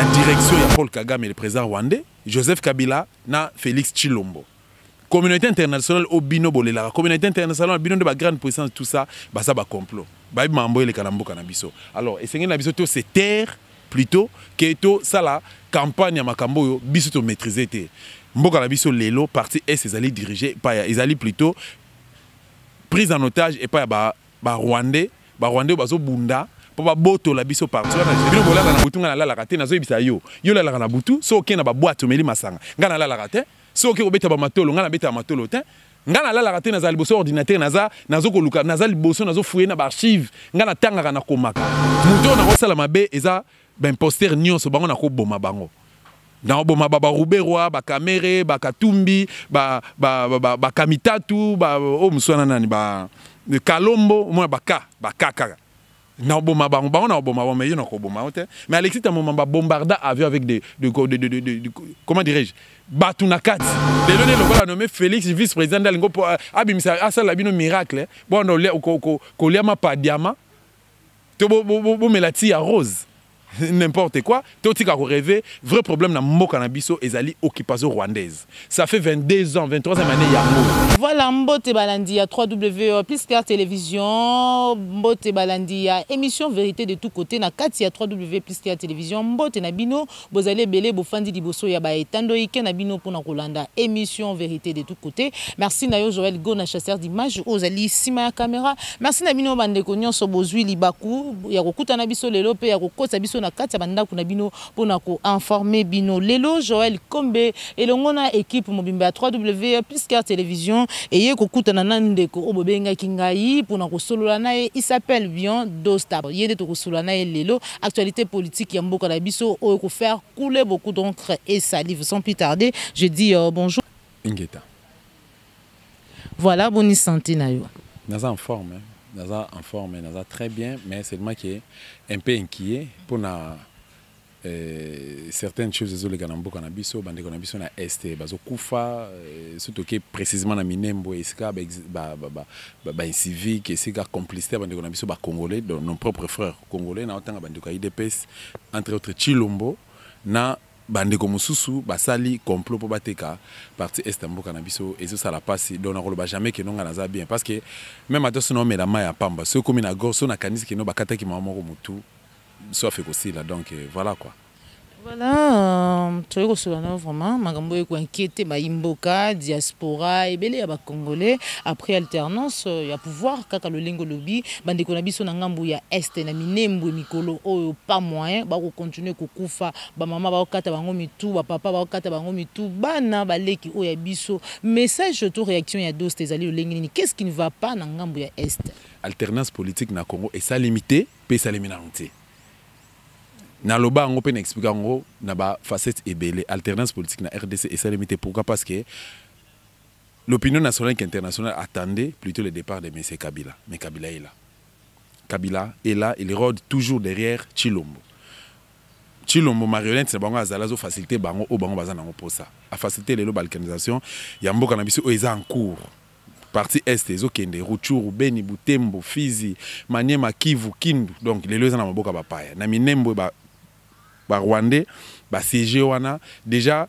la direction de Paul Kagame, le président rwandais, Joseph Kabila, na Félix Tshilombo. Communauté internationale au bino bolela, communauté internationale au bino de la grande puissance, tout ça, bah ça va complot. Bah il m'a envoyé les calambo canabiso. Alors, et c'est que biso c'est terre plutôt que to ça la campagne à Makambo biso to maîtriser te. Mboka biso lelo parti est ces alliés dirigés pas ils alliés plutôt prise en otage et pas ba rwandais bazo bunda. Pour boto la biso partout bino bola na butu ngana la raté nazo ibisa yo la na butu so ke na ba boîte meli masanga ngana la raté so ke obeta ba matolo ngana beta matolo te ngana la raté na za liboso ordinateur nazo ko luka naza liboso nazo fouiller na ba archive ngana tanga na komaka muto na kosala mabe eza ben poster nyonso bango na ko boma bango na boma ba ruberwa ba kamere ba katumbi ba kamitatu ba o muswana nani ba kalombo mo ba kaka na boma bango na boma mais yo na ko boma te mais Alexis ta moment ba bombarda avion avec de comment dirais-je batunakati les données le nommé Félix vice-président d'Alingo pour abimisa asala bino miracle bon no le ko liama pa diama to bo melati à rose n'importe quoi, tout ce qu'on rêvé, vrai problème dans mon cannabis ezali occupation rwandaise. Ça fait 22 ans, 23e année yango. Voilà Mbote Balandi à 3W plus Claire Télévision, Mbote Balandi à émission vérité de tous côtés na kati à 3W plus Claire Télévision, Mbote na bino, bozale belé bofandi liboso ya ba etando ike na bino pour na kolanda émission vérité de tous côtés. Merci na yo Joël Gona chasseur d'image ozali sima ya caméra. Merci na bino bande konyo so bozwi libaku ya kokuta na biso lelo pe ya kokota biso na kati banda kuna bino pona ko informer bino lelo Joël Kombe et longona équipe mobimba 3W plus Claire Télévision et ye kokuta na ndeko obobenga kingai pona ko solola nae il s'appelle bien Dostab yede to ko solola nae lelo actualité politique ya mboka na biso o ko faire couler beaucoup d'encre et salive sans plus tarder je dis bonjour Ingeta. Voilà bonne santé na yo Naza en forme hein. Naza en forme, Naza très bien, mais seulement qui est un peu inquiet pour certaines choses les Ganambo Canabiso, Bande Canabiso na Est, Bazo Koufa, surtout que précisément na Minembo, Eska, civique, Eska complicité, Bande Canabiso, Congolais, nos propres frères congolais, na autant Bande IDPS, entre autres Tshilombo, na bande comme Soussou, basali complot pour bateka parti Estambo Canabiso et ça la passe donc on ne jamais que non ngana bien parce que même à ce nom mais la main à pamba ceux comme na gorso na kanisi que no bakata ki mama ko mutu soit fait aussi là donc voilà quoi. Voilà, tu es vraiment magambo eko inquiété ba imboka diaspora ebele ya ba congolais après alternance ya pouvoir kaka le lingo lobby bande ko na biso na ngambu ya est na minembo mikolo oyo pas moyen ba ko continuer ko kufa ba mama ba okata bango mitu ba papa ba okata bango mitu bana baleki oyo ya biso message to réaction ya dos ezali le lingi ni qu'est-ce qui ne va pas na ngambu ya est alternance politique na Congo et ça limité pe ça liminante na loba ngo pe na expliquer ngo na ba facette ebele alternance politique na RDC et ça limité pourquoi parce que l'opinion nationale et internationale attendait plutôt le départ de M. Kabila mais Kabila est là il rôde toujours derrière Tshilombo marionnette c'est bango azalazo faciliter bango o bango bazana ngo pour ça a faciliter les balkanisation ya mboka na biso eza en cours partie est ezokende Rutshuru Beni Butembo Fizi Maniema Kivu Kindu donc les lois na maboka bapaya na minembo ba Rwandais ba CG wana déjà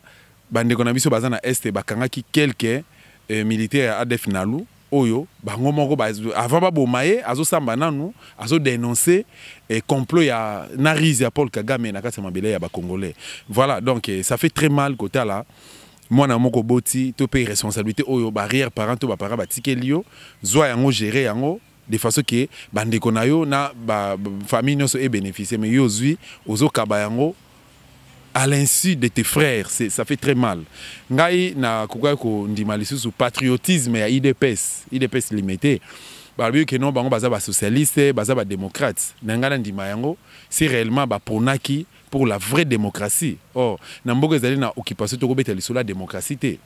bande ko na biso bazana est bakangaki quelques militaires ADF nalu oyo bango moko avant ba bomaye azo samba nanu azo dénoncer complot ya narizi ya Paul Kagame na kati mabele ya ba congolais voilà donc ça fait très mal côté là moi na moko boti to paye responsabilité oyo barrière parent to ba para ba tikelio zo yango gérer yango de façon que bande ko na yo na ba famille no so e bénéficier mais yo zui ozo kaba yango à l'insu de tes frères ça fait très mal ngai na koka ko ndima lisusu patriotisme ya IDPS limité balbi que non bango baza ba socialiste baza ba démocrate na ngala ndima yango c'est réellement ba ponaki pour la vraie démocratie. Oh, namboka ezali na occupation to kobeta lisolo la démocratie.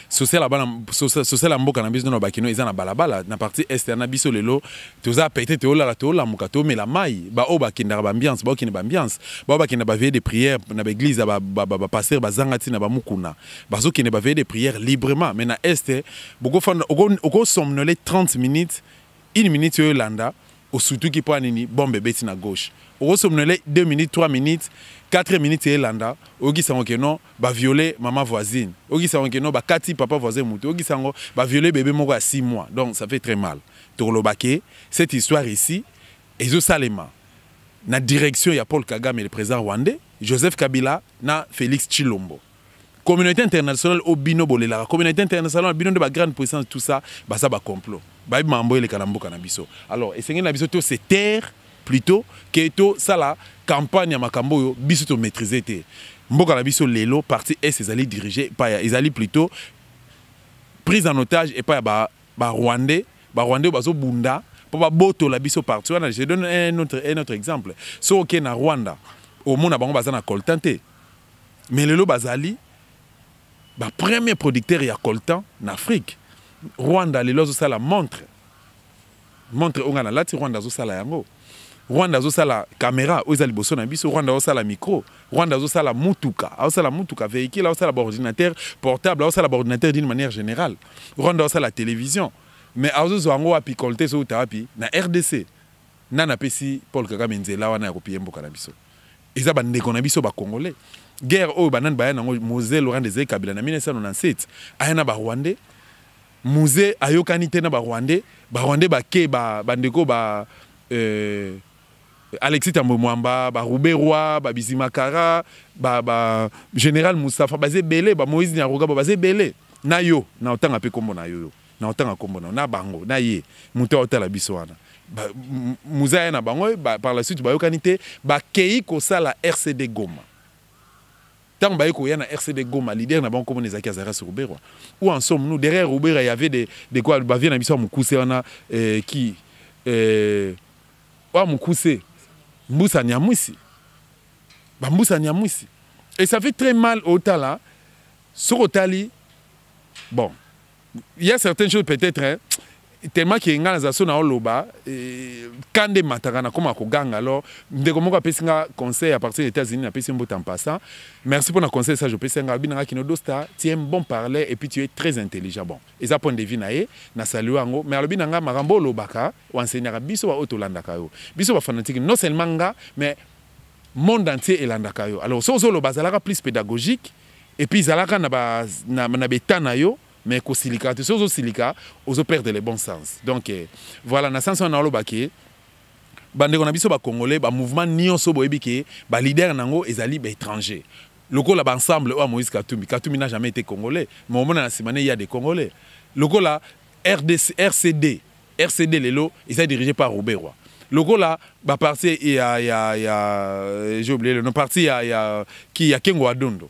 Social mboka na biso na bakino eza na balabala na partie est na biso lelo toza pété te ola mukato mais la mai ba o bakindaka ba ambiance ba okine ba ambiance ba bakina ba veille de prière na ba église ba pasteur ba zangati na ba mukuna bazo kine ba veille de prière librement mais na est boko fanda oko somnoler 30 minutes 1 minute yolanda au surtout qui point nini bombe beti na gauche au somnolé 2 minutes 3 minutes 4 minutes et landa ogi sango que non ba violer maman voisine ogi sango que non ba kati papa voisin mutu ogi sango ba violer bébé moko à 6 mois donc ça fait très mal tolobake cette histoire ici ezo salema na direction ya Paul Kagame le président rwandais Joseph Kabila na Félix Tshilombo communauté internationale au bino bolela communauté internationale bino de ba grande puissance tout ça ba ça ba complot ba mambo le kanamboka na biso alors et sengi na biso to se taire plutôt que to ça la campagne à makambo yo biso to maîtriser te mboka na biso lelo parti et ses alliés dirigés par ils alliés plutôt prise en otage et pas ba rwandais bazo bunda pour ba boto la biso partout je donne un autre exemple so ok na Rwanda au monde bango bazana coltante mais lelo bazali ba premier producteur ya coltan en Afrique Rwanda lelo zo sala montre onga na lati Rwanda zo sala yango Rwanda zo sala caméra oza liboso na biso Rwanda zo sala micro Rwanda zo sala mutuka véhicule zo sala ordinateur portable zo sala ordinateur d'une manière générale Rwanda zo sala télévision mais azo zo ngo api colté so utapi na RDC nana pesi Paul Kagame nzela wana ya kopie mboka na biso eza ba ndeko na biso ba congolais guerre oyo banan baya nango Mose Laurent Désiré Kabila na 1997 ayana ba Rwandais Mose ayokani te na ba Rwandais bake bandeko ba Alexis Tambo Mwamba ba Roubé Roy ba Bizimakara ba général Moustapha bazé belé ba Moïse Nyaruga bazé belé na yo na otanga pe kombo na yo na otanga kombo na bango na ye muto otala biso wana Mouza na bango par la suite ba yokani te ba kei ko sala RCD Goma tant ba yoko yana RCD Goma leader na bango comme les Akazara sur Roubé Roy où en sommes-nous derrière Roubé il y avait des quoi ba vient na biso mukuse wana qui wa mukuse Mbusa Nyamwisi. Mbusa Nyamwisi. Et ça fait très mal au Tala. Sur Otali, bon, il y a certaines choses peut-être, hein, tellement qu'il y a une organisation dans Oloba, quand des matarana comme à Kogang, alors, dès que moi je un conseil à partir des États-Unis, je peux en passant. Merci pour le conseil, ça je peux dire tu es un bon parler et puis tu es très intelligent. Bon, et ça point de vue nae, na salué ango, mais alors binanga marambo lobaka, ou enseignera biso wa otolandaka yo. Biso wa fanatique non seulement nga, mais monde entier elandaka yo. Alors so zo lobazalaka plus pédagogique et puis zalaka na betana yo. Mais qu'au silica, tu sais au silica, aux perdre les bons sens. Donc voilà, na sens on a le baquet. Bande on a biso ba congolais, ba mouvement nion so boebike, ba leader nango ezali ba étranger. Loko la ensemble o Moïse Katumbi. Katumbi n'a jamais été congolais. Mais au moment na simane il y a des congolais. Loko la RCD lelo, ils sont dirigés par Roubé Roy. Loko la ba parti il y a j'ai oublié le nom parti il y a Kengo Adondo.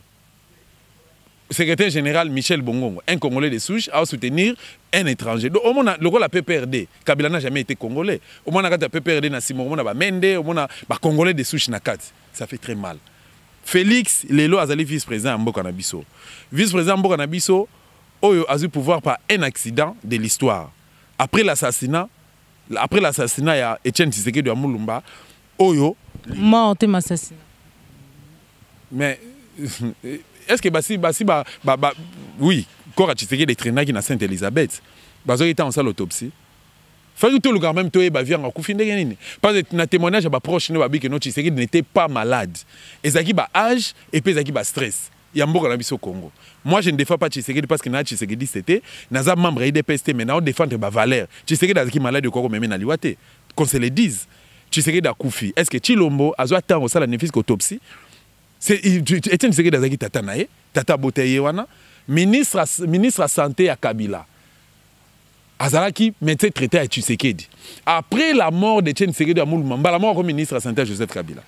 Secrétaire général Michel Bongongo, un Congolais de souche, à soutenir un étranger. Donc, au moins, le PPRD, Kabila n'a jamais été Congolais. Au moins, le PPRD n'a pas Mende, au moins, le Congolais de souche n'a pas. Ça fait très mal. Félix Lelo Azali, vice-président Mboka Nabiso. Vice-président Mboka Nabiso, a eu pouvoir par un accident de l'histoire. Après l'assassinat, il y a Etienne Tshisekedi de Amoulumba, Oyo. Mort, assassinat. Mais. Est-ce que oui, quand tu sais des traîneurs qui na Sainte-Elisabeth, bazo était en salle autopsie. Faut tout le gars même toi ba vient en coufine de parce que na témoignage ba proche ne ba bi que non Tshisekedi n'était pas malade. Ezaki ba âge et puis ezaki ba stress. Yamboka na biso Congo. Moi je ne défends pas Tshisekedi parce que na Tshisekedi c'était naza membre IDPST mais na on défendre ba valeur. Tshisekedi azaki malade ko même na liwate. Qu'on se le dise. Tshisekedi a koufi. Est-ce que Tshilombo azo attendre au salle néfis autopsie? C'est Etienne Tshisekedi azaki tata nae, tata Boteye wana, ministre santé à Kabila. Azalaki médecin traité à Tshisekedi. Après la mort d'Etienne Tshisekedi à Moulumba, la mort comme ministre santé à Joseph Kabila.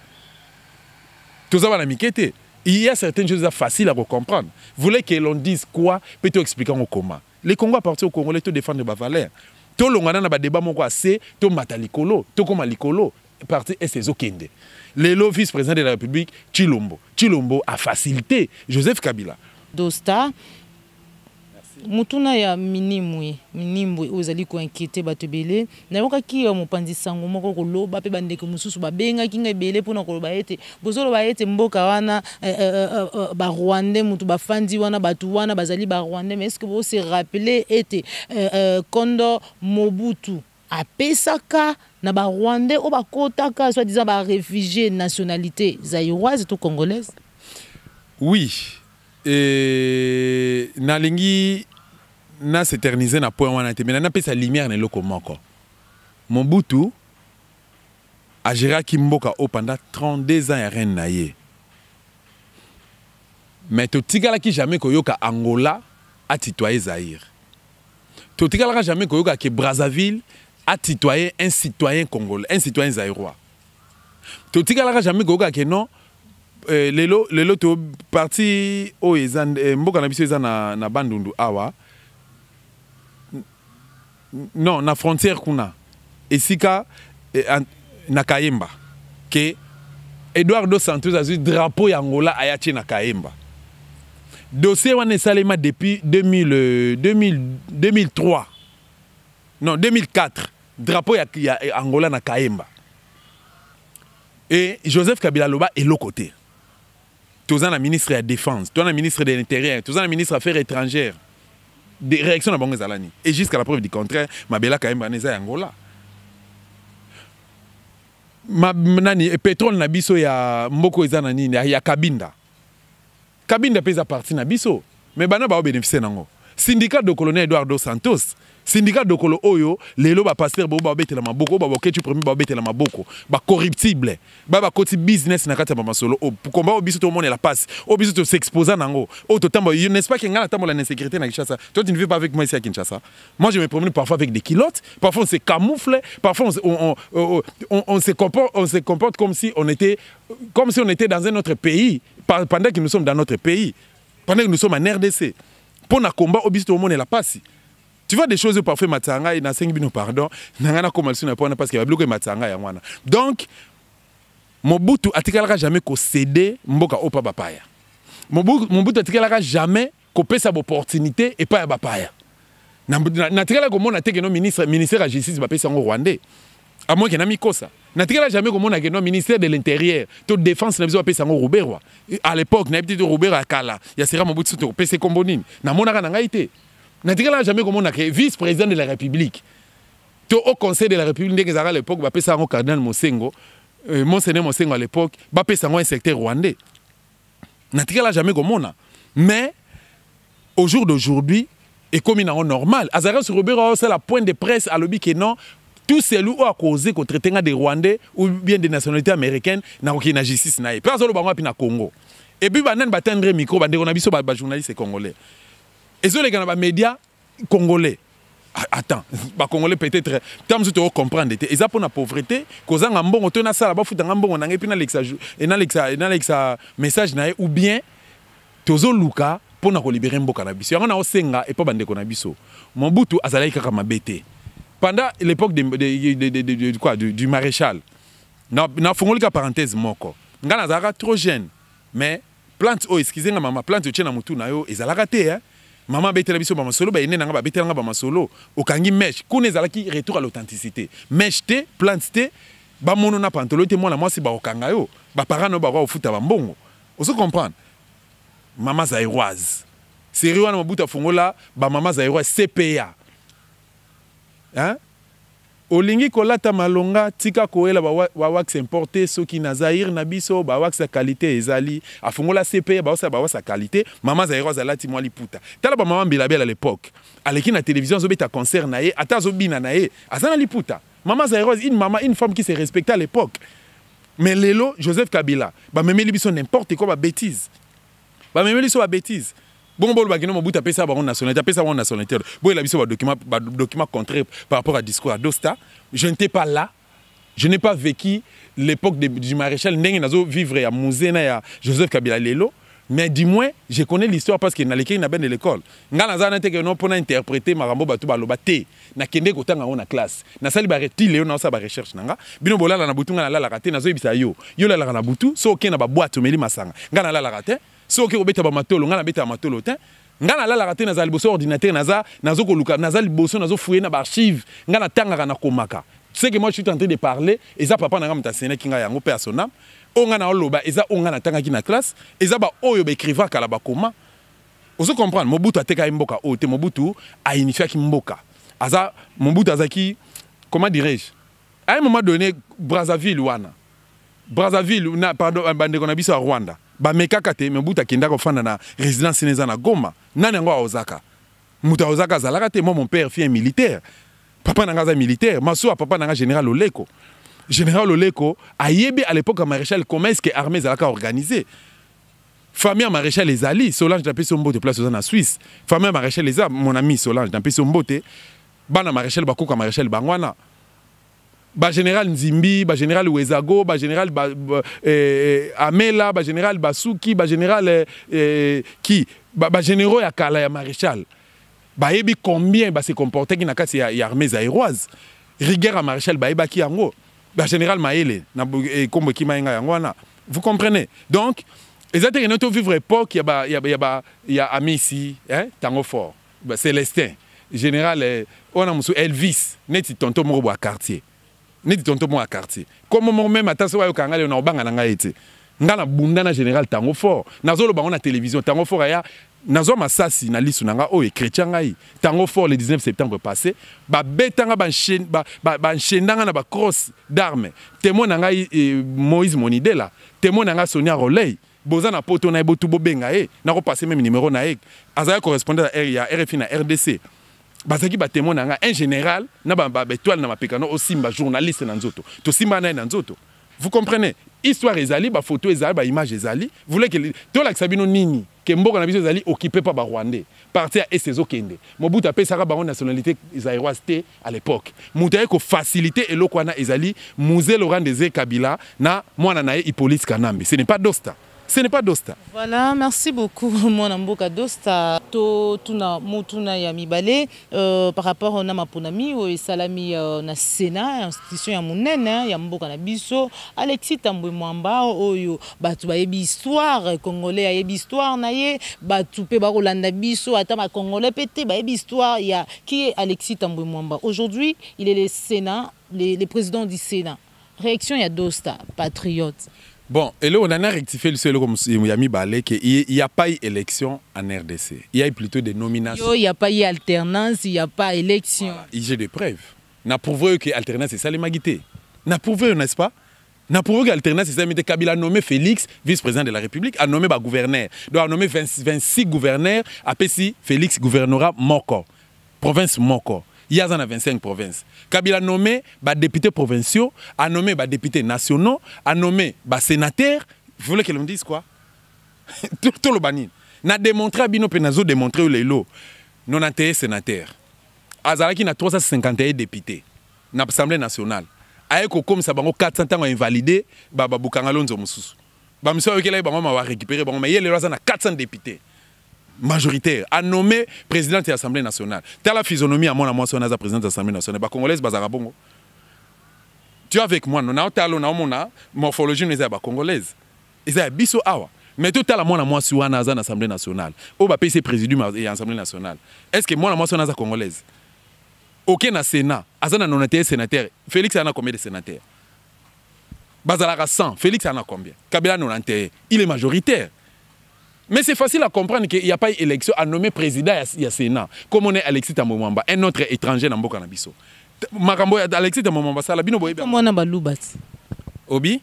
Tout ça va la miquette. Il y a certaines choses faciles à comprendre. Vous voulez que l'on dise quoi? Peut-être expliquer comment. Les Congolais partis au Congo, les tout défendre de valeur. Tout le monde a débat mon quoi c'est tout matalikolo, tout comme likolo. Parti et ses okende. Le vice-président de la République, Tshilombo a facilité Joseph Kabila. Dosta, mutuna ya minimwe ozali ko inquiéter batebele na yoka ki mopanzi sango moko koloba pe bandeko mususu babenga kinga ebele pona koloba ete bozolo ba ete mboka wana ba Rwandais mutu bafandi wana batu wana bazali ba Rwandais mais est-ce que vous se rappelez ete Kondo Mobutu apesaka na ba Rwandais o bakotaka soit disant ba réfugiés nationalité zaïroise ou congolaise. Oui. Et nalingi na s'éterniser na point wana te mais na pesa lumière na loko moko. Mobutu a géré Kimboka pendant 32 ans ya reine na ye. Mais to tigala ki jamais koyoka Angola a titoyer Zaïre. To tigala jamais koyoka que Brazzaville a titoyer un citoyen congolais, un citoyen zaïrois. To tigala jamais koyoka que non lelo to parti o ezan mboka na biso ezan na bandundu awa. Non, na frontière kuna. Esika na Kayemba que Eduardo dos Santos a eu drapeau ya Angola ayachi na Kayemba. Dossier wana esalema depuis 2003. Non, 2004. Drapeau ya Angola na Kayemba. Et Joseph Kabila Loba est l'autre côté. Tous la ministre de la Défense, tous la ministre de l'Intérieur, tous la ministre des Affaires étrangères. Des réactions à Bongo Zalani. Et jusqu'à la preuve du contraire, Mabela Kayemba neza Angola. Nani pétrole na biso ya mboko eza nani ya Kabinda. Kabinda pesa parti na biso. Mais bana ba bénéficier nango. Syndicat de colonel Eduardo Santos. Syndicat de colo oyo lelo ba pasteur ba betela maboko ba boketu premier ba betela maboko ba corruptible ba koti business na kata ba masolo o komba obiso to monde la passe obiso to s'exposer nango o to tambo n'est-ce pas que ngala tambo la insécurité na Kinshasa. Toi tu ne vis pas avec moi ici à Kinshasa. Moi je me promène parfois avec des culottes, parfois on se camoufle, parfois on se comporte comme si on était dans un autre pays pendant que nous sommes dans notre pays, pendant que nous sommes en RDC. Pour na combat obiso to monde la passe. Tu vois des choses parfois matanga et na sengi bino pardon nangana komalsu na pona parce que ba bloquer matanga ya mwana. Donc Mobutu atikalaka jamais ko céder mboka opa bapaya. Mobutu atikalaka jamais ko pesa opportunité et pas ya bapaya. Na tikala ko mona teke no ministère de la justice ba pesa ngo rwandais. À moins que na mikosa. Na tikala jamais ko mona ke no ministère de l'intérieur, to défense na biso ba pesa ngo Ruberwa. À l'époque na petit Ruberwa akala, ya sera Mobutu to pesa kombonini. Na mona kana ngaite. N'a jamais comme on a créé vice-président de la République. Au Conseil de la République, à l'époque, il y a un cardinal Mosengo, Monseigneur Mosengo à l'époque, il y a un secteur rwandais. N'a jamais comme on a. Mais, au jour d'aujourd'hui, et comme il est normal, Azara sur Robert, c'est la pointe de presse à l'objet que non, tout celui qui a causé contre des Rwandais ou bien des nationalités américaines, n'a aucune justice. Personne ne Congo. Et puis, il y a un micro, il y a des journalistes congolais. Et ça, les médias congolais. Attends, les Congolais peut-être, tant que tu comprends, ils ont pour la pauvreté, qu'ils ont un bon retour à ça, ils ont un bon message, ou bien, ils ont Luka pour libérer un bon cannabis. Il y a un senga et pas bande cannabis. Mobutu a zalai kaka mabete. Pendant l'époque du maréchal, na fongoli ka parenthèse moko. Ngana zara trop jeune, mais plante oh excusez-moi maman, plante tient na mutu na yo, ils a raté hein. Maman betela biso ba masolo ba ene nanga ba betela nga ba masolo okangi mesh kuna ezalaki retour à l'authenticité mesh te plante te ba mono na pantolo te mwana mwasi ba okanga yo ba parano ba kwa ofuta ba mbongo oso comprendre mama zaïroise sérieux wana mabuta fongola ba mama zaïroise CPA hein olingi kolata malonga tika koela ba wax importé soki na Zaïre na biso ba wax sa qualité ezali afongola CP ba sa qualité mama zaïroise alati mwa liputa tala ba mama Bilabel à l'époque aleki na télévision zo beta concert na ye ata zo bina na ye azana liputa mama zaïroise une femme qui se respectait à l'époque mais lelo Joseph Kabila ba memeli biso n'importe quoi ba bêtise ba memeli so ba bêtise. Bon, Mobutu a payé ça nationalité, a payé ça nationalité. Bon, il a vu ça document contraire par rapport à discours à Dosta. Je n'étais pas là. Je n'ai pas vécu l'époque du maréchal. Je vivre à Mouzena et à Joseph Kabila Lelo. Mais du moins, je connais l'histoire parce qu'il y a de l'école. Je n'ai interprété Marambo Batou Balobate. Na kende kotanga ona classe. Na sali ba retile na sa ba recherche nanga. Bino bolala na butu ngana la raté na zo ibisa yo. Yo la na butu so ke na ba boîte meli masanga. Ngana la raté. So ke obeta ba matolo ngana beta matolo te. Ngana la raté na za liboso ordinateur na zo koluka na za liboso na zo fouiller na ba archive. Ngana tanga na komaka. Tu sais que moi je suis en train de parler et ça papa na mta sene kinga yango personnel. Ongana oloba eza ongana tanga ki na classe. Eza ba oyo ba écrivain kala ba koma. Oso comprendre Mobutu ateka mboka o te Mobutu a unifié ki mboka. Aza Mobutu azaki comment dirais-je, à un moment donné, Brazzaville, pardon, bandeko na biso à Rwanda, meka kate, mais buta kenda ko fanda na résidence sénéza na Goma, nani ngo a Osaka. Muta Osaka zalaka te, moi mon père fils militaire. Papa nanga militaire, maso papa nanga général Oleko. Général Oleko a yébé à l'époque à maréchal comment est-ce que l'armée zalaka organisée. Famille maréchal les Ali, Solange n'a pas son mbote place en Suisse. Famille maréchal les mon ami Solange n'a pas son mbote. Bana maréchal Bakuka maréchal Bangwana. Ba général Nzimbi, ba général Wezago, ba général Amela, ba général Basuki, ba général qui ba généraux ya kala ya maréchal. Ba yebi combien ba se comporter qui na kati ya armée zaïroise. Rigueur à maréchal ba yeba ki yango. Ba général Maele na kombo ki mayenga yangwana. Vous comprenez? Donc exactement, notre vivre époque, il y a Amissi, hein, Tango Fort, Célestin, général, on a Elvis, neti tonto mo à quartier, neti tonto mo à quartier. Comme moi même à tasso au Kangal, on a banga nanga été. Ngana bundana général Tango Fort. Nazolo ba on a télévision Tango Fort aya. Nazo masasi na lisu nanga o chrétien ngai. Tango Fort le 19 septembre passé, ba betanga ba nchendanga na ba cross d'armes. Témoin nanga Moïse Monidela, témoin nanga Sonia Roley. Bozana poto na ebotu bobenga na ko passer même numéro na azaya correspondant à RFI na RDC bazaki ba témoin nga un général na ba étoile na mapekano aussi ba journaliste na nzoto to simba na nzoto. Vous comprenez? Histoire ezali ba photo ezali ba image ezali vous voulez que to la sabino nini que mboka na biso ezali occupé par ba rwandais partir à ses okende Mobutu apesaka ba nationalité zaïroise à l'époque mutaye ko faciliter eloko wana ezali Musée Laurent Désiré Kabila na mwana na Hippolyte Kanambe. Ce n'est pas Dosta. Ce n'est pas Dosta. Voilà, merci beaucoup, mon amboka Dosta. Tuna mutuna ya mibale par rapport na maponami o salami na Sénat, institution ya munene ya mboka na biso, Alexis Tambwe Mwamba oyo batu ba yebi histoire congolais yebi histoire na ye, batu pe ba rolanda biso ata ma congolais pété ba yebi histoire ya qui est Alexis Tambwe Mwamba. Aujourd'hui, il est le Sénat, les présidents du Sénat. Réaction ya Dosta, patriote. Bon, et là, on a rectifié le seul comme Yami Balé qu'il n'y a pas eu élection en RDC. Il y a eu plutôt des nominations. Il n'y a pas eu alternance, il n'y a pas élection. Voilà. J'ai des preuves. N'a prouvé que l'alternance, c'est ça les magité. N'a prouvé, n'est-ce pas? N'a prouvé que l'alternance, c'est ça. Mais Kabila a nommé Félix, vice-président de la République, a nommé gouverneur. Donc, a nommé 26 gouverneurs, après si Félix gouverneura Moko, province Moko. Il y a 25 provinces. Kabila a nommé députés provinciaux, a nommé députés nationaux, a nommé sénateurs. Vous voulez qu'elle me dise quoi? Tout le banin. N'a démontré à Bino Penazo démontré où les lots. 91 sénateurs. Azaraki n'a 351 députés. Dans l'Assemblée nationale. Aeko comme ça, 400 ans invalidé, Boukangalonzo Moussous. Monsieur Okela, va récupérer, mais il y a 400 députés. Majoritaire, a nommé président de l'Assemblée nationale. Tu as la physionomie à moi, si on a président de l'Assemblée nationale. Les Congolais, Bazarabongo. Tu es avec moi, nous avons une morphologie congolaise. Ils ont biso awa. Mais tout à l'heure, moi, si on a l'Assemblée nationale, on va payer présidium et l'Assemblée nationale. Est-ce que moi, si on a congolaise? Aucun na Sénat, Azana non été sénateur. Félix en a combien de sénateurs? Bazalara 100, Félix en a combien? Kabila non il est majoritaire. Mais c'est facile à comprendre qu'il n'y a pas eu d'élection à nommer président du Sénat. Comme on est Alexis Tambwe Mwamba, un autre étranger dans Mboka Nabiso. Alexis Tambwe Mwamba, ça la bino boye. Comment on a baloubat? Obi?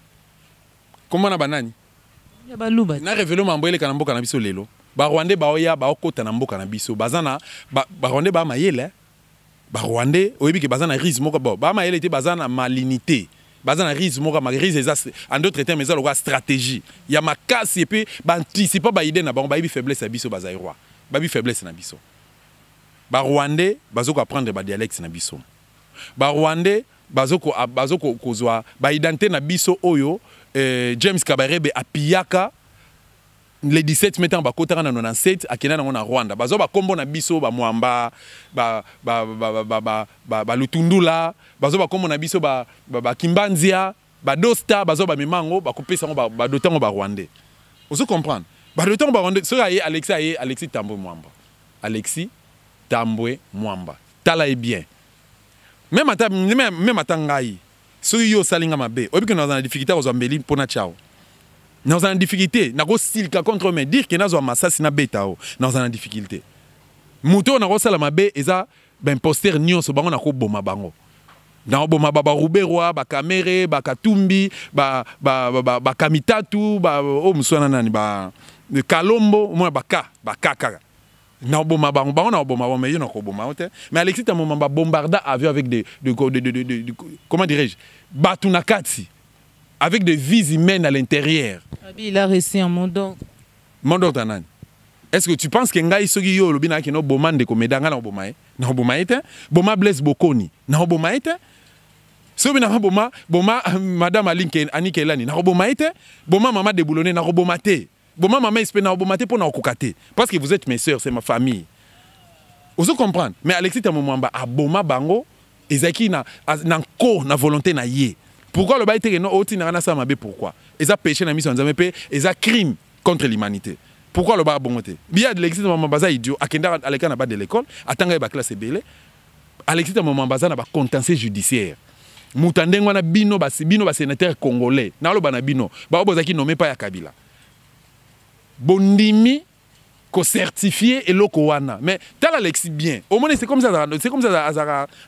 Comment on a banani? Ya baloubat. Na révélé Mamboye le Mboka Nabiso lelo. Ba Rwandais ba oya ba okota na Mboka Nabiso. Bazana ba Rwandais ba mayele. Ba Rwandais oyebi ke bazana risque moko ba mayele te bazana malinité. Bazana risque moko ma risque en d'autres termes mais la stratégie. Il y a ma casse et puis ba anticiper ba idée na ba bi faiblesse biso bazairoi. Ba bi faiblesse na biso. Ba Rwandais bazoko apprendre ba dialecte na biso. Ba Rwandais bazoko kozwa ba identité na biso oyo James Kabarebe apiyaka le 17 mai en bakotara na 97 akena na Rwanda bazo ba kombo na biso ba Mwamba ba Lutundula bazo ba kombo na biso ba Kimbanzia ba Dosta bazo ba Mimango ba kopesa ngo ba dotango ba Rwandais. Vous comprenez? Ba dotango ba Rwandais so aye Alexis Tambwe Mwamba. Alexis Tambwe Mwamba. Tala est bien. Même atangai so yo salinga mabe. Obi que nous dans la difficulté aux ambeli pona chao. Nous avons une difficulté. Nous avons silka contre me dire que nous avons massacre na beta. Nous avons une difficulté. Mouto na rosala mabe eza ben poster nyon so bango na ko boma bango. na boma ba Ruberwa ba Kamere ba Katumbi ba Kamitatu ba o muswana nani ba Kalombo moi ba Kaka na boma ba na boma mais na ko boma mais Alexis à un moment ba bombarda avion avec de comment dirais-je batunakati avec des vies humaines à l'intérieur. Il a réussi un monde d'anani. Est-ce que tu penses que ngai soki yo lobina ki no boma ndeko medanga na boma na boma ete boma bless bokoni na boma ete so bina boma madame Alinke Anike Elani na boma ete boma maman de Boulonné na boma te boma maman espé na boma te pour na okokate parce que vous êtes mes sœurs, c'est ma famille. Vous comprenez? Mais Alexis Tamomamba a boma bango ezaki na volonté na ye. Pourquoi le baïté no oti na na sama be pourquoi? Eza péché na mission nzambe pe eza crime contre l'humanité. Pourquoi le bar bongoté? Bien Alexis Tamombaza idiot akenda aleka na ba de l'école atanga ba classe belé. Alexis Tamombaza na ba contentieux judiciaire. Mutandengo na bino ba sénateur congolais. Na lo ba na bino ba obozaki nommé pas ya Kabila. Bondimi ko certifié et loko wana. Mais tel Alexis bien. Au moins c'est comme ça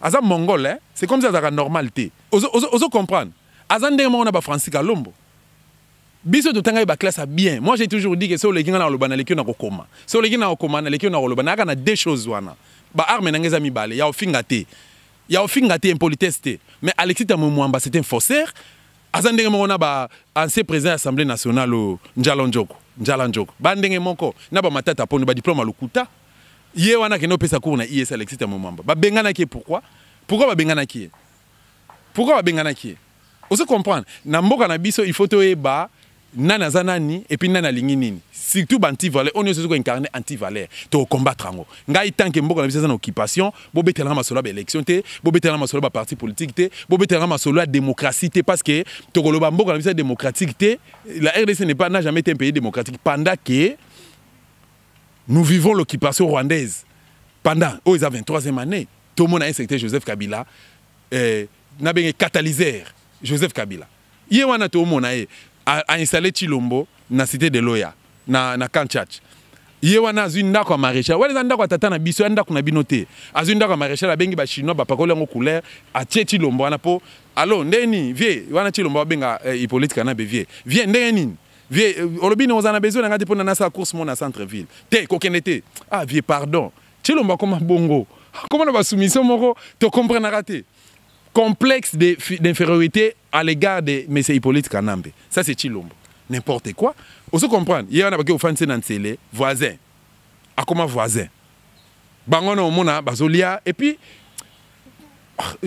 Aza mongol hein. C'est comme ça Aza normalité. Ozo comprendre. Azande mo na ba Francis Kalombo. Biso to tanga ba classe bien. Moi j'ai toujours dit que so le kinga na lobana le kinga na kokoma. So le kinga na kokoma na le kinga na lobana na deux choses wana. Ba arme na ngeza mibale ya ofinga te. Ya ofinga te impolitesse te. Mais Alexis Tamomwamba c'est un faussaire. Azande mo na ba ancien président de l'Assemblée nationale Njala Njoko. Bandenge moko na ba matata poni ba diplôme lukuta. Ye wana ke no pesa cours na IS Alexis Tamomwamba. Ba bengana ki pourquoi? Pourquoi ba bengana ki? Pourquoi ba bengana ki? On se comprend. Na mboka na biso il faut to eba nana zanani et puis nana lingi nini. Surtout anti-valeur, on est surtout incarné anti-valeur. To combattre ngo. Ngai tant que mboka na biso na occupation, bo betela masolo ba élection te, bo betela masolo ba parti politique te, bo betela masolo la démocratie te parce que to koloba mboka na biso démocratique te, la RDC n'a jamais été un pays démocratique pendant que nous vivons l'occupation rwandaise. Pendant ils ont 23e année, tout le monde a un secteur Joseph Kabila n'a bien catalyseur Joseph Kabila. Hier on a tout le monde a installé Chilombo na cité de Loya na Kanchach. Hier on a une ndako maréchal. Wale ndako tata na biso ndako na binote. Azu ndako maréchal a bengi ba chinois ba pakole ngo couleur a Chilombo na po. Allo ndeni vie wana Chilombo benga Hippolyte Kana be vie. Vie ndeni vie olobi no zana besoin ngati pona na sa course mon na centre ville. Te kokenete. Ah vie pardon. Chilombo comme bongo. Comment on va soumission moko te comprendre raté. Complexe d'infériorité à l'égard de M. Hippolyte Kanambe. Ça, c'est Chilombo. N'importe quoi. On se comprend. Il y a un peu de voisin. À comment voisin? Bangon au mona, bazolia. Et puis,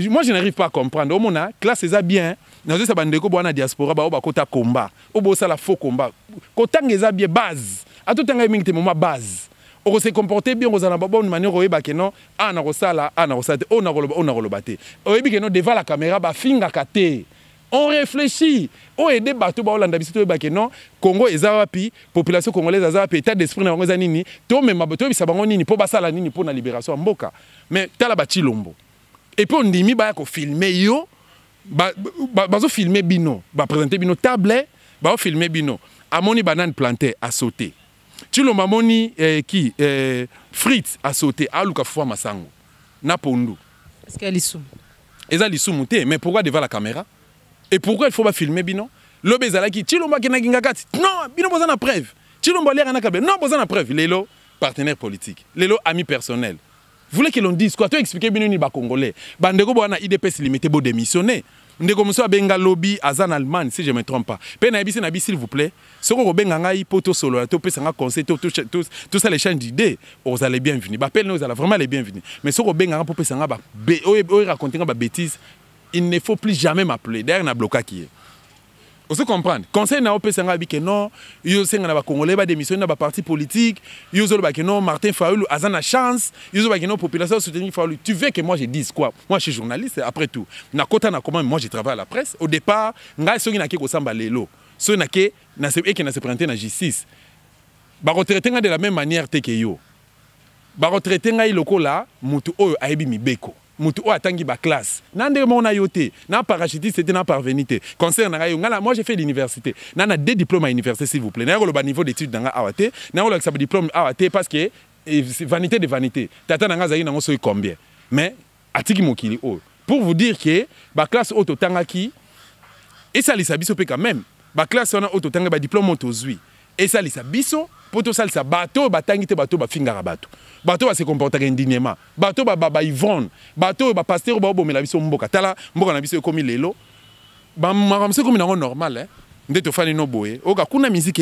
moi, je n'arrive pas à comprendre. Au mona, classe, c'est bien. Dans ce bandeko, bon, diaspora, ba oba kota combat. Obo ça la faux combat. Kotang est bien base. À tout temps, il y a une base. On se comporter bien, on a une manière de faire non, on a rosala, on a rosate, on a rolobate. On a dit devant la caméra, ba finga kate. On réfléchit. On aide bateau ba Hollande biso ba non, Congo ezawapi, population congolaise ezawapi, état d'esprit na ngoza nini, to même bateau bisa bango nini po basala nini po na libération mboka. Mais tala ba Chilombo. Et puis on dit mi ba ko filmer yo, bazo filmer bino, ba présenter bino table, ba filmer bino. Amoni banane plantée à sauter. Chilombo moni qui frites à sauter à luka fwa masango na pondu. Est-ce qu'elle est Eza lisumu te, mais pourquoi devant la caméra? Et pourquoi il faut pas filmer bino? Lobe zala ki Chilombo ki na gingakati. Non, bino boza na preuve. Chilombo lera na kabel. Non, boza na preuve. Lelo partenaire politique. Lelo ami personnel. Vous voulez que l'on dise quoi? Tu expliquer bino ni ba congolais. Bandeko bo na IDPS limité bo démissionner. Ndeko muso abenga lobby azan Allemagne si je me trompe pas. Pena ebisi na bi s'il vous plaît. Soko ko benga ngai poto solo to pesa nga conseil tout ça les chaînes d'idées. Vous allez bienvenue. Ba appelle nous allez vraiment les bienvenus. Mais soko benga po pesa nga ba raconter nga ba bêtises. Il ne faut plus jamais m'appeler. Derrière na bloqué qui est. Vous se comprendre. Conseil na opesa nga bi que non, yo senga na ba congolais ba démissionner na ba parti politique, yo zo ba que non Martin Fayulu azan na chance, yo zo ba que non population soutenir Fayulu. Tu veux que moi je dise quoi? Moi je suis journaliste après tout. Na kota na comment moi je travaille à la presse. Au départ, nga soki na ke ko samba lelo. So na ke na se na se présenter na justice. Ba retraiter nga de la même manière te que yo. Ba retraiter nga iloko la mutu oyo aibi mibeko. Mutu o atangi ba classe nande mona yote na parachutiste c'était na parvenité concert na yo ngala moi j'ai fait l'université na 2 diplômes à l'université s'il vous plaît na le niveau d'études dans awate na le ça diplôme awate parce que vanité de vanité tata na nga zayi na so combien mais atiki mokili o pour vous dire que la classe autotangaki et ça les abisso quand même la classe on a autotanga ba diplôme autozui et ça les abisso pour tout ça les bateau batangi te bateau ba fingara bateau bateau va se comporter indignement bateau ba ivron bateau ba pasteur ba bomela biso mboka tala mboka na biso comme lelo ba makamse comme na normal hein ndeto fani no boye oka kuna musique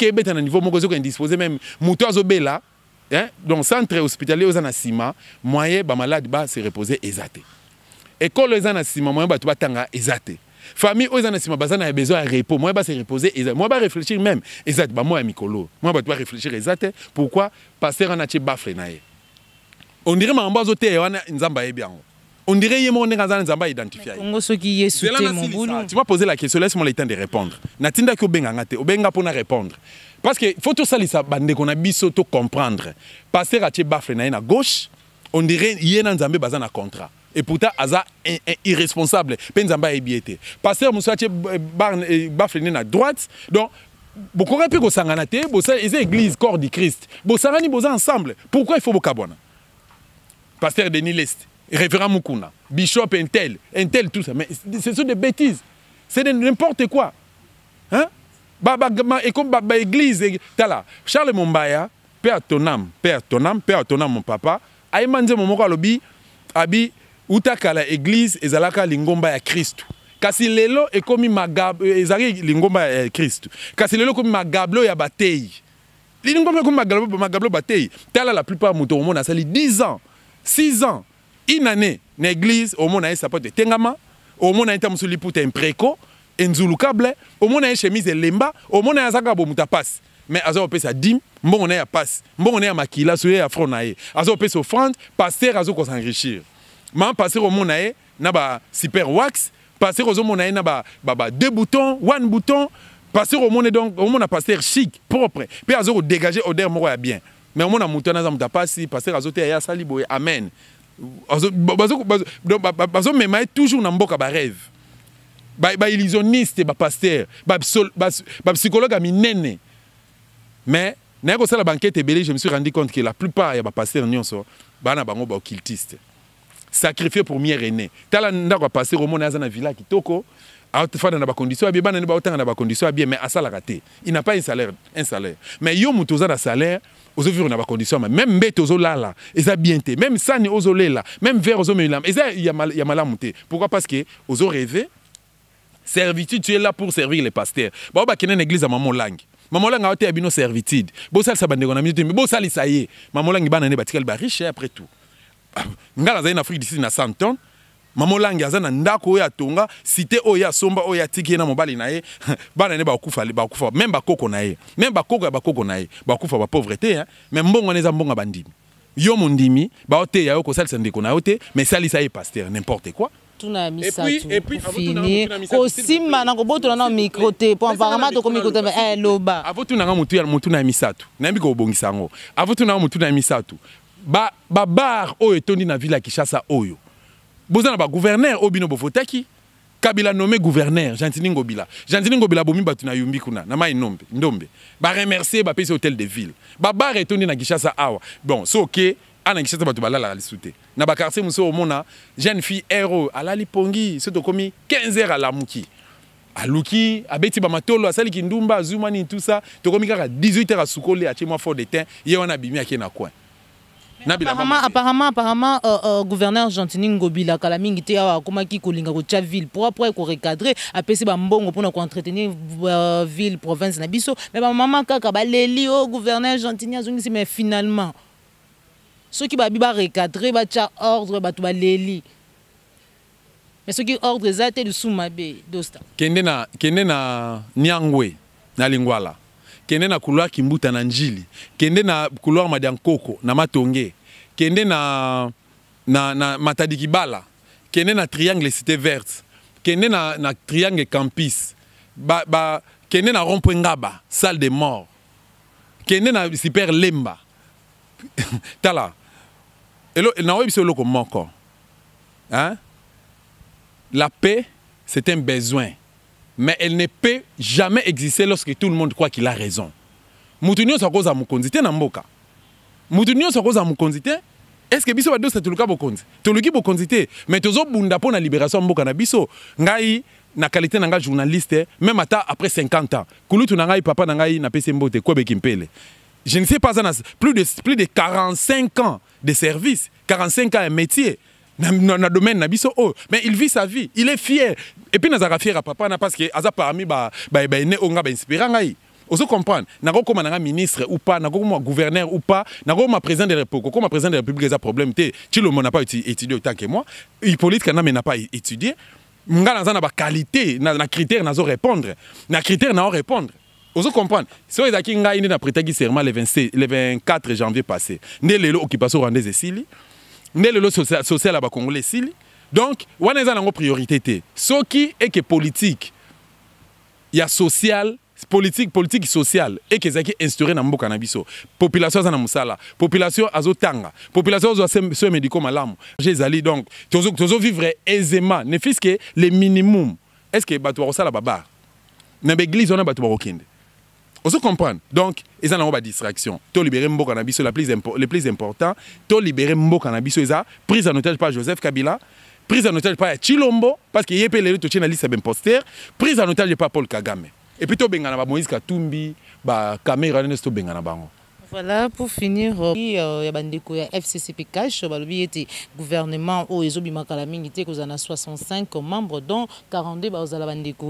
ebeta na niveau moko zo ko indisposé même muto azobela hein donc centre hospitalier aux anasima moyen ba malade ba se reposer ezate école aux anasima moyen ba to batanga ezate famille aux anasima bazana a besoin de repos moyen ba se reposer ezate moyen ba réfléchir même ezate ba moyen mikolo moyen ba to réfléchir ezate pourquoi pasteur na che bafle na ye on dirait mamba zo te wana nzamba yebiango on dirait yemo on est nzamba identifié tu m'as posé la question laisse-moi le temps de répondre natinda ko benga ngate obenga pour na répondre parce que faut tout ça lisa bande qu'on a biso to comprendre passer à bafle na na gauche on dirait yena nzambe bazana contrat et pourtant aza irresponsable pe nzamba ebiete passer muso ache bafle na droite donc beaucoup rapide ko sangana te bo ça église corps du Christ bo sarani bo ensemble pourquoi il faut bokabona pasteur Denis Lest révérend Mukuna, bishop Intel, tout ça. Mais ce sont des bêtises. C'est n'importe quoi. Hein? Et comme l'église, Charles Mombaya, père ton âme, mon papa, Aïmanze Momoko Lobi, Abi, Utakala église, Ezalaka Lingomba ya Christ. Kasi lelo et comme Ezari Lingomba ya Christ. Kasi lelo comme Magablo ya Batei. Lingomba comme Magablo Batei. Tala la plupart de mon monde a sali 10 ans, 6 ans. Une année, l'église, au monde a sa porte de Tengama, au monde a été musuli pour un préco, un zoulukable, au monde a une chemise de lemba, au monde a un zagabo mutapas. Mais à ça, ça dim, bon on est à passe, bon on est à makila, soué à fronaye. À ça, on peut s'offrande, passer à ça qu'on s'enrichir. Mais passer au monde a n'a pas super wax, passer au monde a n'a pas 2 boutons, 1 bouton, passer au monde donc, au monde a passer chic, propre. Puis à ça, on dégager odeur moro bien. Mais au monde a mouton à ça mutapas, passer à ça, on est à saliboé, amen. Bazo mema toujours na mboka ba rêve ba illusionniste ba pasteur ba psychologue a minene mais na ko sala banquette belé je me suis rendu compte que la plupart ya ba pasteur nyonso ba na bango ba occultiste sacrifié pour mieux régner tala ndako pasteur au mona za na villa kitoko a fana na ba condition bien bana ne ba otanga na ba condition bien mais asala raté il n'a pas un salaire mais yo mutoza na salaire aux vivre dans la condition même bête aux lala et ça bien té même ça ni aux là même vers aux melam et ça il y a mal monter pourquoi parce que aux rêvé servitude tu es là pour servir les pasteurs ba ba kenen église à maman langue a été abino servitude bo ça bande on a mis mais bo ça ça y est maman langue bana ne batikal ba riche après tout ngala za en Afrique d'ici na 100 ans maman langue azana ndako ya tonga cité oya somba oya tiki na mobali na ye bana ne ba kufa même ba koko na ye même ba koko na ye ba kufa ba pauvreté hein mais mbongo neza mbongo bandimi yo mondimi ba ote ya ko salisa ndeko na ote mais salisa ye pasteur n'importe quoi tuna misatu et puis fini ko simba na ko boto na micro te pour apparemment to ko micro te loba avotu na mutu na misatu na mbi ko bongisa ngo avotu na mutu na misatu ba bar oyo tondi na villa Kinshasa oyo bozana ba gouverneur obino bofotaki Kabila nommé gouverneur Gentini Ngobila bomi batu na yumbi kuna na mai ndombe ba remercier ba pese hôtel de ville ba bar etondi na Kinshasa awa bon so OK ana Kinshasa batu balala la soute na ba quartier muso omona jeune fille héros alali pongi soto komi 15h à la muki aluki abeti ba matolo asali kindumba azumani tout ça to komi kaka 18h à sukole a chema fort de teint ye wana bimi akena coin. Apparemment, gouverneur Gentini Ngobila Kalamingi te awa komaki kolinga ko tia ville pour après ko recadrer apesi ba mbongo pour ko entretenir ville province na biso mais ba maman kaka ba leli o gouverneur Gentini azongisi mais finalement ceux qui ba bi ba recadrer ba tia ordre ba to ba leli mais ceux qui ordre zate de Soumabe dosta kende na Nyangwe na Lingwala kende na couloir Kimbuta na Njili kende na couloir Madiankoko na Matonge kende na Matadi Kibala kende na triangle Cité Verte kende na triangle Campus kende na rond-point Ngaba salle des morts kende na Super Lemba tala elo na webiso loko moko hein la paix c'est un besoin mais elle ne peut jamais exister lorsque tout le monde croit qu'il a raison. Moutounio sa cause à moukonzité na mboka. Moutounio sa cause à moukonzité est-ce que biso ba dossier toluka bokonzi toluki bokonzi te mais tozo bunda pour la libération mboka na biso ngai na qualité na nga journaliste même après 50 ans kulutu na ngai papa na ngai na pese mbote Kwebe Kimpele je ne sais pas plus de 45 ans de service 45 ans un métier dans le domaine na biso oh mais il vit sa vie il est fier et puis nazaka fier à papa na parce que aza parmi ba ne onga ba inspirant ngai oso comprendre nako comme nanga ministre ou pas nako comme gouverneur ou pas nako comme président de la République comme président de la République ça problème té Tshilombo n'a pas étudié autant que moi Hippolyte Kana n'a pas étudié nga na ba qualité na critère nazo répondre na critère na répondre oso comprendre so ezaki ngai ndi na prêtaki serment le 24 janvier passé ndé lelo occupation rwandaise esili ndé lelo social à ba congolais esili donc wana eza nango priorité té soki et que politique ya social politique sociale et que zaki instauré na mboka na biso population za na musala population azotanga population zo se médico malamu jezali donc tozo vivre aisément ne fils que le minimum est-ce que bato ba sala baba na l'église on a bato ba okende oso comprendre donc eza na ba distraction to libérer mboka na biso le plus important to libérer mboka na biso eza prise en otage par Joseph Kabila prise en otage par Tshilombo parce que yepelele to tshina liste imposteur prise en otage par Paul Kagame. Et puis, tu as Moïse Katumbi, caméra, tu as voilà, pour finir, il y a FCCP Cash, le gouvernement au Ezobimakalamingi, qui a 65 membres, dont 42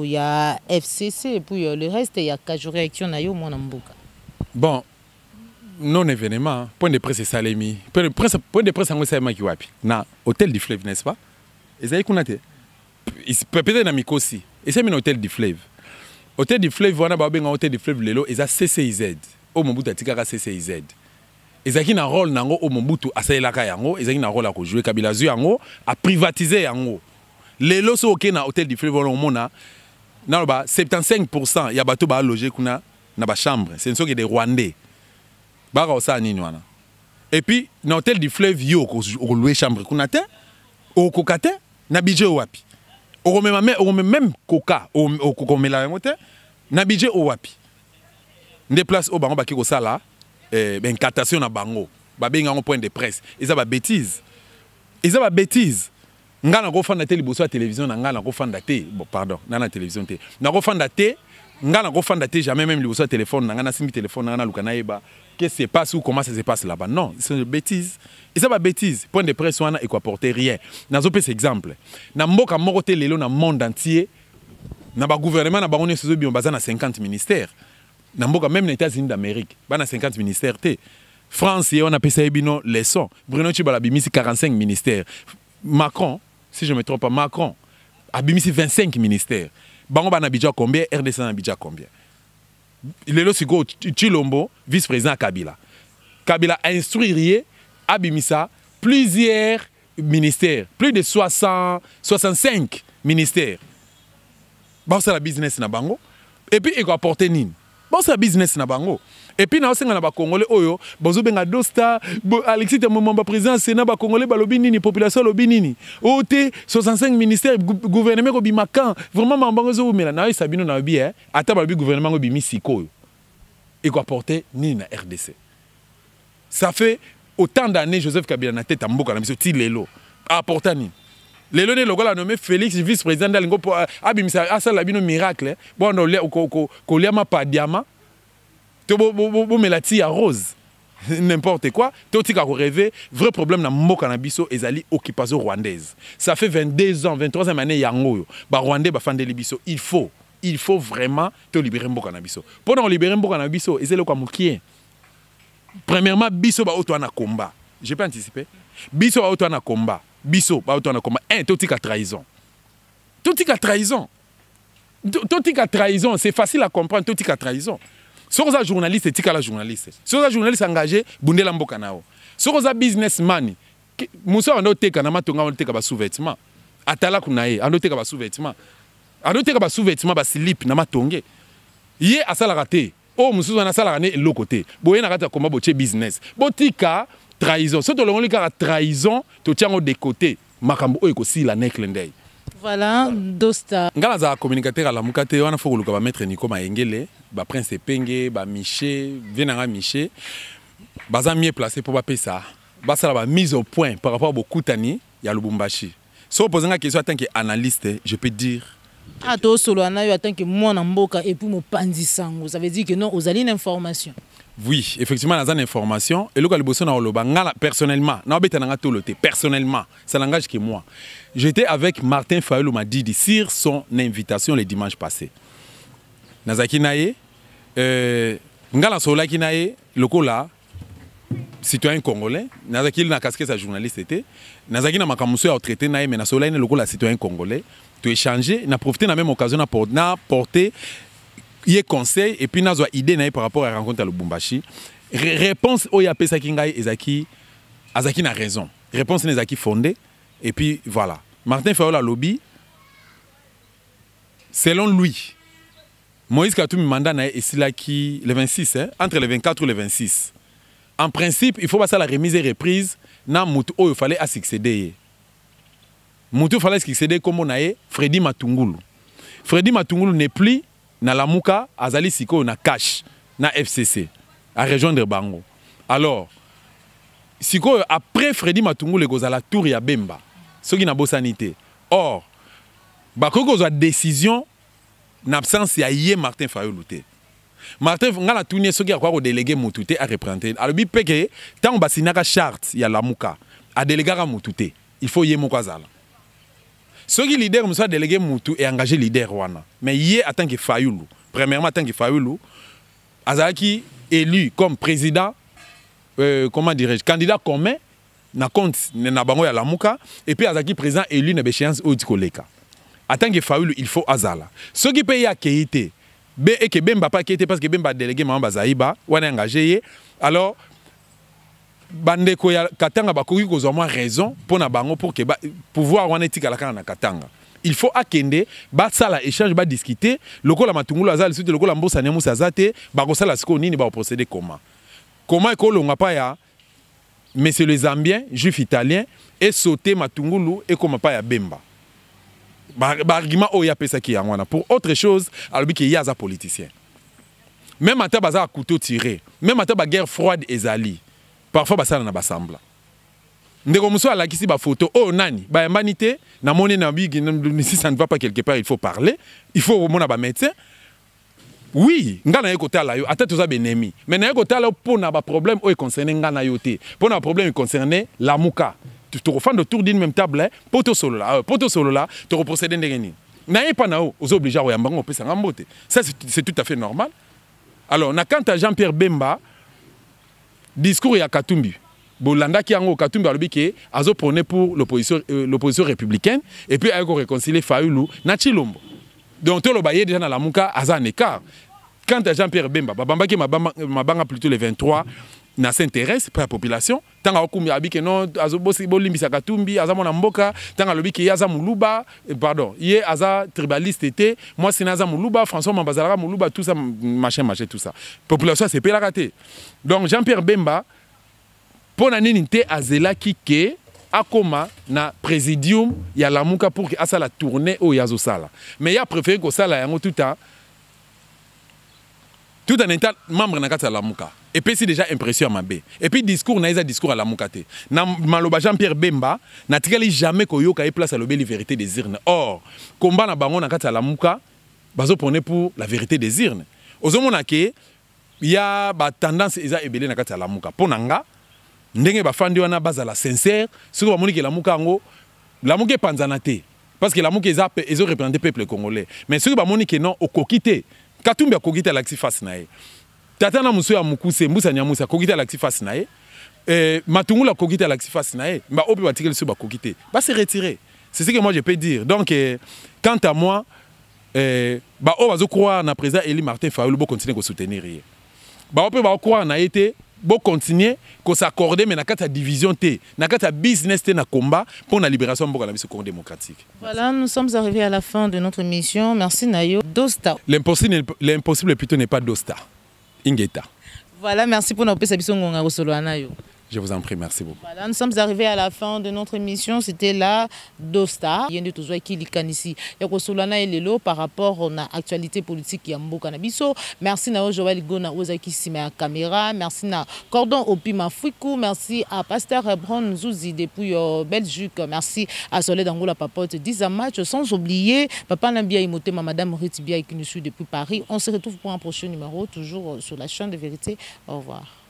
il y a FCC, et puis le reste, il y a Cash Réaction Nayo Monambuka. Bon, non événement, point de presse Salemi, point de presse en Salemi qui wapi, na hôtel du Fleuve, n'est-ce pas? Et ça y est, peut-être dans Mikosi, et c'est un hôtel du Fleuve. Hôtel du Fleuve, on a un hôtel du Fleuve lelo, et ça CCIZ. Au Mobutu atikaka CCIZ. Et ça qui a un rôle nango au Mobutu asailaka yango, et ça qui a un rôle à jouer Kabila zu yango, à privatiser yango. Lelo so ok na hôtel du Fleuve on mona, na ba 75% ya bato ba loger kuna na ba chambre. C'est une sorte de Rwandais. Ba ka sa nini wana. Et puis na hôtel du Fleuve yo ko louer chambre kuna te, o kokate na budget wapi. On même coca au coca na budget au wapi des places au bango baki ko sala incantation na bango ba benga en point de presse ils ba bêtise ngana ko fanda te liboso ya télévision ngana ko fanda te bon pardon na télévision te na ko fanda te ngana ko fanda te jamais même liboso ya téléphone ngana simbi téléphone ngana lukana yeba qu'est-ce qui se passe ou comment ça se passe là-bas non c'est une bêtise et ça va bêtise point de presse wana et quoi porter rien nazo pese exemple na mboka moko te lelo na monde entier na ba gouvernement na bango neso bi baza na 50 ministères na mboka même les États-Unis d'Amérique ba na 50 ministères te France on a pesa bino leçon Bruno Tshibala bimisi 45 ministères Macron si je me trompe pas Macron a bimisi 25 ministères bango ba na budget combien RDC na budget combien lelo siko Tshilombo vice-président Kabila a instruit abimisa plusieurs ministères plus de 65 ministères ba ça la business na bango et puis il va apporter nini ba ça la business na bango et puis na osenga na ba congolais oyo bozo benga dosta Alexis Tamomba président Sénat ba congolais ba lobi nini population lobi nini ote 65 ministères gouvernement ko bimakan vraiment mambango zo mela na sabino na bi ata ba bi gouvernement ko bimi sikoyo et quoi apporter nini na RDC ça fait autant d'années Joseph Kabila na tête mboka na biso ti lelo apporter nini lelo ne lokola nommé Félix vice-président d'alingo pour abimisa asala bino miracle bon ko liama pa diamant to bo melati ya rose n'importe quoi to tika ko rêver vrai problème na mboka na biso ezali occupation rwandaise ça fait 22 ans 23e année yango ba rwandais ba fandeli biso il faut vraiment te libérer mboka na biso pour libérer mboka na biso ezelo kwa mukie premièrement biso ba auto na combat j'ai pas anticipé biso ba auto na combat biso ba auto na combat totika trahison c'est facile à comprendre totika trahison si vous êtes journaliste, c'est la journaliste. Si vous êtes journaliste engagé, bundela mboka nao. Si vous êtes businessman, muso andoteka na matonga andoteka ba sous-vêtements. Atala kunae andoteka ba sous-vêtements. Andoteka ba sous-vêtements ba slip na matonge. Yé asala raté. Oh muso na sala rané l'autre côté. Boye na kata komba boche business. Botika trahison. Soto longoli ka trahison, to tiango de côté. Makambo o ekosi la neklendei. Voilà, Dosta. Ngala za communicateur la mukate wana fo kuluka ba maître Nico Maengele, ba prince Penge, ba Miché, venanga Miché. Baza mieux placé pour ba pesa ça la mise au point par rapport au Koutani, il y a Lubumbashi. Si vous posez une question en tant qu'analyste, je peux dire. Ah, toi, solo, en tant que moi, Namboka, et pour mon pandisango, ça veut dire que non, vous avez une information. Oui, effectivement, il y a une information. Et là, personnellement, personnellement, ça n'engage que moi. J'étais avec Martin Fayulu Madidi sur son invitation le dimanche passé. Nazaki Naye, Ngala Solaki Naye, le là, citoyen congolais, Nazaki na casquette sa journaliste était, Nazaki na makamuso a traité Naye, mais na Solaki le là citoyen congolais, tu échanger, na profité na même occasion na porter il y a conseil et puis nous avons idée par rapport à la rencontre à Lubumbashi. Réponse au Yapé Sakingai Ezaki n'a raison. Réponse Nezaki fondée et puis voilà. Martin Fayulu lobby. Selon lui, Moïse Katumbi mandat est là qui le 26 entre le 24 ou le 26. En principe, il faut passer à la remise et reprise na mutu il fallait succéder. Mutu fallait succéder comme on a Freddy Matungulu. Freddy Matungulu n'est plus na Lamuka, azali siko na cash na FCC à rejoindre Bango. Alors, siko après Freddy Matungulu le gozala tour ya Bemba. Ce qui n'a pas sanité. Or, bakoko a décision n'absence ya yé Martin Fayulu te. Martin ngala tourner ce qui a quoi délégué Mutute à représenter. Alors bi peke tant basinaka charte ya Lamuka a délégué Mutute. Il faut yé mokazala. Ce qui leader monsieur délégué Moutou et engagé leader wana. Mais hier en tant que Fayulu, premièrement en tant que Fayulu, azaki élu comme président comment dirais-je, candidat commun na compte na bango ya Lamuka et puis azaki président élu na béchéance au Dikoleka. En tant que Fayulu, il faut azala. Ce qui paye à Keité, et que Bemba pas Keité parce que Bemba délégué Mamba Zaïba, wana engagé alors bandeko ya Katanga bakoki kozwa mwa raison pour na bango pour que pouvoir wana etikala kana na Katanga. Il faut akende ba sala échange ba discuter lokola matungulu azali suite lokola mbosa ne musa zate ba ko sala siko nini ba procéder comment ekolonga pa ya monsieur les Zambiens juifs italiens et sauter matungulu et comme pa ya Bemba ba argument o ya pesa ki yangwana pour autre chose alobi ki yaza politicien même ata baza couteau tiré même ata ba guerre froide ezali. Parfois, ça n'a pas semblant. Ndeko muso alakisi ba photo oh nani ba yambanité na moni na bigi si ça ne va pas quelque part il faut parler il faut au mona ba médecin oui ngana yeko tala yo ata toza benemi mais na yeko tala pour na ba problème o concerné ngana yoté pour na problème concerné la muka tu te refais autour d'une même table poto solo là tu reprocéder ndengeni na yepa na o aux obligés o yambango pesa ngambote ça c'est tout à fait normal. Alors na quand à Jean-Pierre Bemba discours ya Katumbi bolanda ki yango Katumbi alobi ke azo prôner pour l'opposition républicaine et puis ayoko réconcilier Fayulu na Chilombo donc to lo baye déjà na Lamuka aza en écart. Quant à Jean-Pierre Bemba babamba ki mabanga plutôt le 23 na s'intéresse pour la population tanga okumi abi ke non azo bosi bolimbisa Katumbi aza mona mboka tanga alobi ke aza muluba pardon ye aza tribaliste était moi c'est naza muluba François Mambazala muluba tout ça machin tout ça population c'est pas la raté. Donc Jean-Pierre Bemba pour nani nte azela kike akoma na présidium ya Lamuka pour que asa la tournée au yazo sala mais il a préféré que ça la yango tout en état membre na kata Lamuka et puis c'est déjà impression mabé et puis discours na discours à Lamuka te na maloba Jean-Pierre Bemba na tikali jamais ko yoka e place à lober la vérité des urnes. Or combat na bango na kata Lamuka bazo prôner pour la vérité des urnes ozomona ke ya ba tendance eza ebele na kata Lamuka ponanga ndenge ba fandi wana bazala sincère siko ba moni ke Lamuka ngo Lamuka panzana te parce que Lamuka ils ont représenté peuple congolais mais siko ba moni ke non okokité Katumbi a kogita l'axi face nae. Tatana muso ya mukuse mbusa nyamusa kogita l'axi face nae. Matungula kogita l'axi face nae. Ba opi batikeli so ba kogite. Ba se retirer. C'est ce que moi je peux dire. Donc quant à moi ba o bazo croire na président Eli Martin Fayulu bo continuer ko soutenir. Ba opi ba croire na été bo continuer ko s'accorder mais na kata division T, na kata business T na combat pour la libération mboka na biso Congo démocratique. Voilà, nous sommes arrivés à la fin de notre émission. Merci Nayo. Dosta. L'impossible plutôt n'est pas Dosta. Ingeta. Voilà, merci pour notre biso ngonga ko solo Nayo. Je vous en prie, merci beaucoup. Voilà, nous sommes arrivés à la fin de notre émission. C'était la Dosta. Il y a des gens qui likan ici. Il y a Kosolana et Lelo par rapport à l'actualité politique Yambo Canabiso. Merci à Joël Gona Ozaki Sima caméra. Merci à Cordon Opima Fouikou. Merci à Pasteur Hebron Zouzi depuis Belgique. Merci à Soledad Angola Papote Dizamatch. Sans oublier Papa Nambia Imote, Madame Ritibia qui nous suit depuis Paris. On se retrouve pour un prochain numéro, toujours sur la chaîne de vérité. Au revoir.